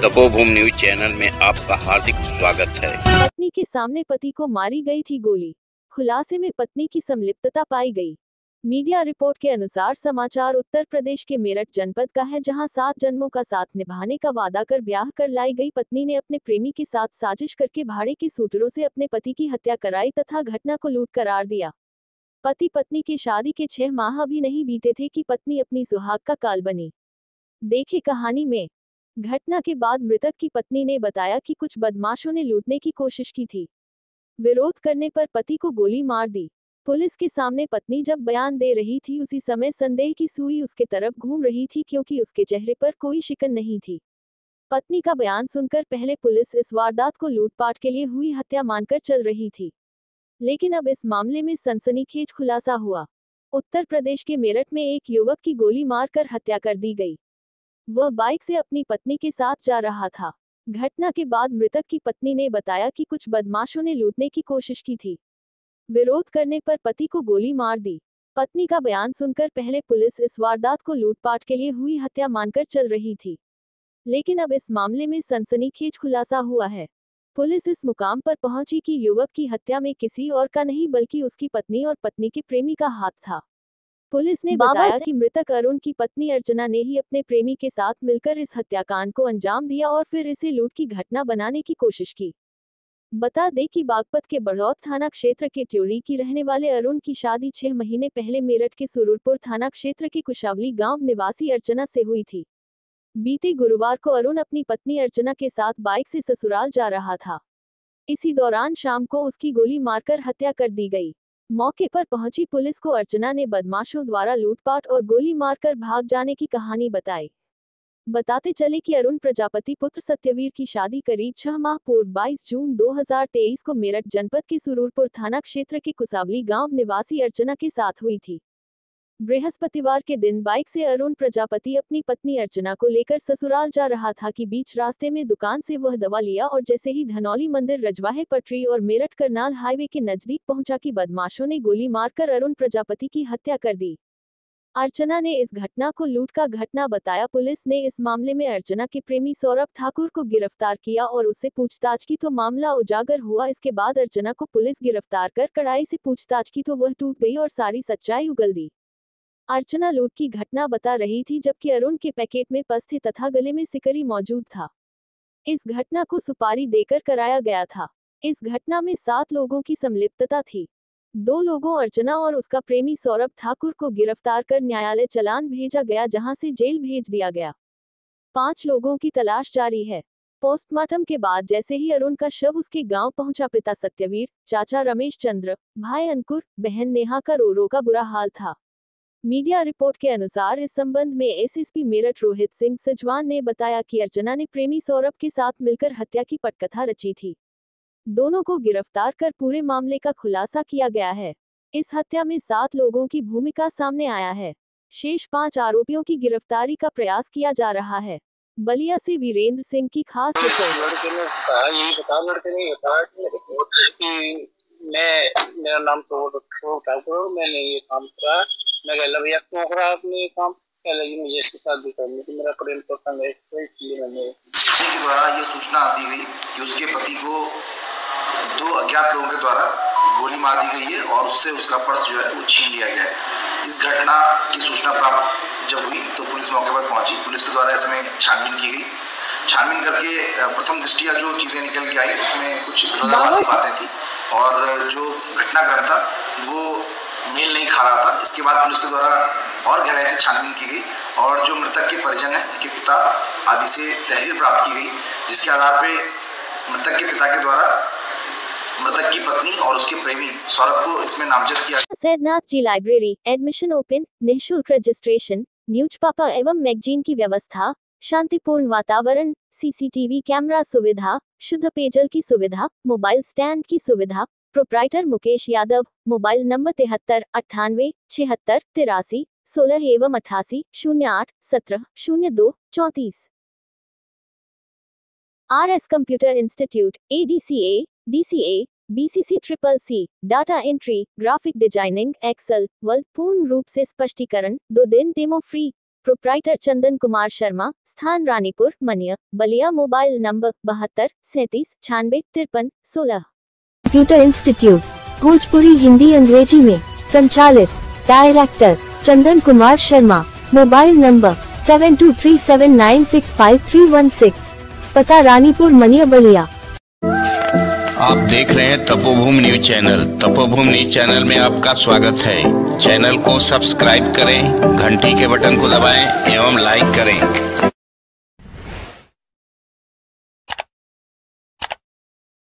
तपोभूमि news channel में आपका हार्दिक स्वागत है। पत्नी के सामने पति को मारी गई थी गोली, खुलासे में पत्नी की संलिप्तता पाई गई। मीडिया रिपोर्ट के अनुसार समाचार उत्तर प्रदेश के मेरठ जनपद का है, जहां 7 जन्मों का साथ निभाने का वादा कर ब्याह कर लाई गई पत्नी ने अपने प्रेमी के साथ साजिश करके भाड़े के सूत्रों से अपने पति की हत्या कराई तथा घटना को लूट करार दिया। पति पत्नी की शादी के 6 माह अभी नहीं बीते थे कि पत्नी अपनी सुहाग का काल बनी। देखे कहानी में। घटना के बाद मृतक की पत्नी ने बताया कि कुछ बदमाशों ने लूटने की कोशिश की थी। विरोध करने पर पति को गोली मार दी। पुलिस के सामने पत्नी जब बयान दे रही थी, उसी समय संदेह की सुई उसके तरफ घूम रही थी, क्योंकि उसके चेहरे पर कोई शिकन नहीं थी। पत्नी का बयान सुनकर पहले पुलिस इस वारदात को लूटपाट के लिए हुई हत्या मानकर चल रही थी, लेकिन अब इस मामले में सनसनीखेज खुलासा हुआ। उत्तर प्रदेश के मेरठ में एक युवक की गोली मारकर हत्या कर दी गई। वह बाइक से अपनी पत्नी के साथ जा रहा था। घटना के बाद मृतक की पत्नी ने बताया कि कुछ बदमाशों ने लूटने की कोशिश की थी। विरोध करने पर पति को गोली मार दी। पत्नी का बयान सुनकर पहले पुलिस इस वारदात को लूटपाट के लिए हुई हत्या मानकर चल रही थी, लेकिन अब इस मामले में सनसनीखेज खुलासा हुआ है। पुलिस इस मुकाम पर पहुंची कि युवक की हत्या में किसी और का नहीं बल्कि उसकी पत्नी और पत्नी के प्रेमी का हाथ था। पुलिस ने बताया कि मृतक अरुण की पत्नी अर्चना ने ही अपने प्रेमी के साथ मिलकर इस हत्याकांड को अंजाम दिया और फिर इसे लूट की घटना बनाने की कोशिश की। बता दें कि बागपत के बड़ौत थाना क्षेत्र के ट्योरी की रहने वाले अरुण की शादी 6 महीने पहले मेरठ के सुरुरपुर थाना क्षेत्र के कुशावली गांव निवासी अर्चना से हुई थी। बीते गुरुवार को अरुण अपनी पत्नी अर्चना के साथ बाइक से ससुराल जा रहा था। इसी दौरान शाम को उसकी गोली मारकर हत्या कर दी गई। मौके पर पहुंची पुलिस को अर्चना ने बदमाशों द्वारा लूटपाट और गोली मारकर भाग जाने की कहानी बताई। बताते चले कि अरुण प्रजापति पुत्र सत्यवीर की शादी करीब 6 माह पूर्व 22 जून 2023 को मेरठ जनपद के सुरूरपुर थाना क्षेत्र के कुसावली गांव निवासी अर्चना के साथ हुई थी। बृहस्पतिवार के दिन बाइक से अरुण प्रजापति अपनी पत्नी अर्चना को लेकर ससुराल जा रहा था कि बीच रास्ते में दुकान से वह दवा लिया और जैसे ही धनौली मंदिर रजवाहे पटरी और मेरठ करनाल हाईवे के नजदीक पहुंचा कि बदमाशों ने गोली मारकर अरुण प्रजापति की हत्या कर दी। अर्चना ने इस घटना को लूट का घटना बताया। पुलिस ने इस मामले में अर्चना के प्रेमी सौरभ ठाकुर को गिरफ्तार किया और उससे पूछताछ की तो मामला उजागर हुआ। इसके बाद अर्चना को पुलिस गिरफ्तार कर कड़ाई से पूछताछ की तो वह टूट गई और सारी सच्चाई उगल दी। अर्चना लूट की घटना बता रही थी, जबकि अरुण के पैकेट में पस थे तथा गले में सिकरी मौजूद था। इस घटना को सुपारी देकर कराया गया था। इस घटना में 7 लोगों की संलिप्तता थी। 2 लोगों अर्चना और उसका प्रेमी सौरभ ठाकुर को गिरफ्तार कर न्यायालय चालान भेजा गया, जहां से जेल भेज दिया गया। 5 लोगों की तलाश जारी है। पोस्टमार्टम के बाद जैसे ही अरुण का शव उसके गांव पहुंचा, पिता सत्यवीर, चाचा रमेश चंद्र, भाई अंकुर, बहन नेहा का रो का बुरा हाल था। मीडिया रिपोर्ट के अनुसार इस संबंध में एसएसपी मेरठ रोहित सिंह सजवान ने बताया कि अर्चना ने प्रेमी सौरभ के साथ मिलकर हत्या की पटकथा रची थी। दोनों को गिरफ्तार कर पूरे मामले का खुलासा किया गया है। इस हत्या में 7 लोगों की भूमिका सामने आया है। शेष 5 आरोपियों की गिरफ्तारी का प्रयास किया जा रहा है। बलिया से वीरेंद्र सिंह की खास रिपोर्ट। मेरा नाम सौरभ ठाकुर, मैंने ये काम करा। मैं कह भैया क्यों करा आपने ये काम? कह लगी मुझे इससे शादी करनी थी, मेरा प्रेम प्रसंग है, तो इसलिए मैंने के द्वारा ये सूचना दी गई कि उसके पति को 2 अज्ञात लोगों के द्वारा गोली मार दी गई है और उससे उसका पर्स जो है वो छीन लिया गया है। इस घटना की सूचना प्राप्त जब हुई तो पुलिस मौके पर पहुंची। पुलिस के द्वारा इसमें छानबीन की गई। छानबीन करके प्रथम दृष्टिया जो चीज़ें निकल के आई उसमें कुछ विरोधाभासी बातें थी और जो घटनाक्रम था वो मेल नहीं खा रहा था। इसके बाद पुलिस के द्वारा और गहराई से छानबीन की गई और जो मृतक के परिजन हैं, उनके पिता आदि से तहरीर प्राप्त की गई, जिसके आधार पे मृतक के पिता के द्वारा मृतक की पत्नी और उसके प्रेमी सौरभ को इसमें नामजद किया। सैदनाथ जी लाइब्रेरी, एडमिशन ओपन, निःशुल्क रजिस्ट्रेशन, न्यूज़पेपर एवं मैगजीन की व्यवस्था, शांतिपूर्ण वातावरण, सीसीटीवी कैमरा सुविधा, शुद्ध पेयजल की सुविधा, मोबाइल स्टैंड की सुविधा। Proprietor Mukesh Yadav. Mobile number 73 98 76 83 16 एवं 88 08 17 02 34। RS computer institute, ADCA, DCA, BCC CCC, data entry, graphic designing, excel, word पूर्ण रूप से स्पष्टीकरण, 2 दिन demo free. Proprietor Chandan Kumar Sharma, स्थान Ranipur, Maniya, Ballia. Mobile number 72 37 96 53 16। Computer institute Bhojpuri Hindi अंग्रेजी में संचालित। Director Chandan Kumar Sharma. Mobile number 7237965316। पता रानीपुर, मनिया, बलिया। आप देख रहे हैं Tapobhoomi news channel. Tapobhoomi news channel में आपका स्वागत है। चैनल को सब्सक्राइब करें, घंटी के बटन को दबाएं एवं लाइक करें।